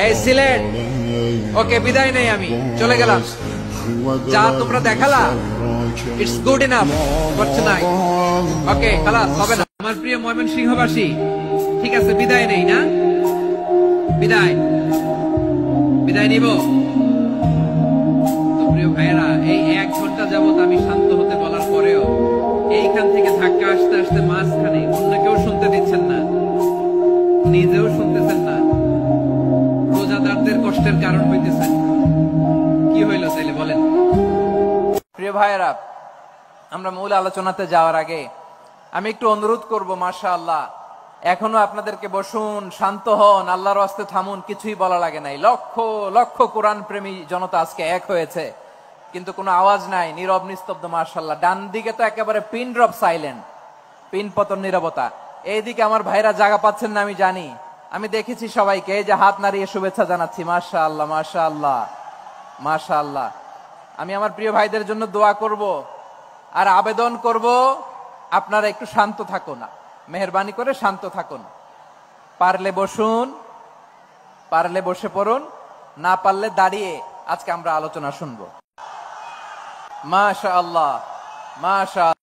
এই সিলেট, ওকে বিদায় নেই, আমি চলে গেলাম। যা তোমরা দেখালা, it's good enough for tonight. Okay খালাস, হবে না। আমার প্রিয় ময়মনসিংহবাসী, ঠিক আছে বিদায় নেই না? বিদায় বিদায় নিব তো। প্রিয় ভাইয়েরা, এই 1 ঘন্টা যাবত আমি শান্ত হতে বলার পরেও এইখান থেকে ধাক্কা আসতে আসতে মাঝখানে অন্য কেউ শুনতে দিচ্ছেন না, নিজেও শুনতেছেন না, রোজাদারদের কষ্টের কারণ হইতেছেন। কি হইল তাইলে বলেন? প্রিয় ভাইয়েরা, আমরা মূল আলোচনাতে যাওয়ার আগে আমি একটু অনুরোধ করব, মাশাআল্লাহ এখনো আপনাদেরকে বসুন, শান্ত হন, আল্লাহর রাস্তে থামুন, কিছুই বলা লাগে নাই। লক্ষ লক্ষ কোরআন প্রেমী জনতা আজকে এক হয়েছে, কিন্তু কোনো আওয়াজ নাই, নীরব নিস্তব্ধ। মাশাআল্লাহ, ডান দিকে তো একেবারে পিন ড্রপ সাইলেন্ট, পিন পতন নীরবতা। এইদিকে আমার ভাইরা জায়গা পাচ্ছেন না, আমি জানি, আমি দেখেছি সবাইকে, এই যে হাত নাড়িয়ে শুভেচ্ছা জানাচ্ছি। মাশাআল্লাহ মাশাআল্লাহ মাশাআল্লাহ। আমি আমার প্রিয় ভাইদের জন্য দোয়া করব আর আবেদন করব, আপনারা একটু শান্ত থাকুন, মেহেরবানি করে শান্ত থাকুন। পারলে বসুন, পারলে বসে পড়ুন, না পারলে দাঁড়িয়ে আজকে আমরা আলোচনা শুনবো। মাশাআল্লাহ মাশাআল্লাহ।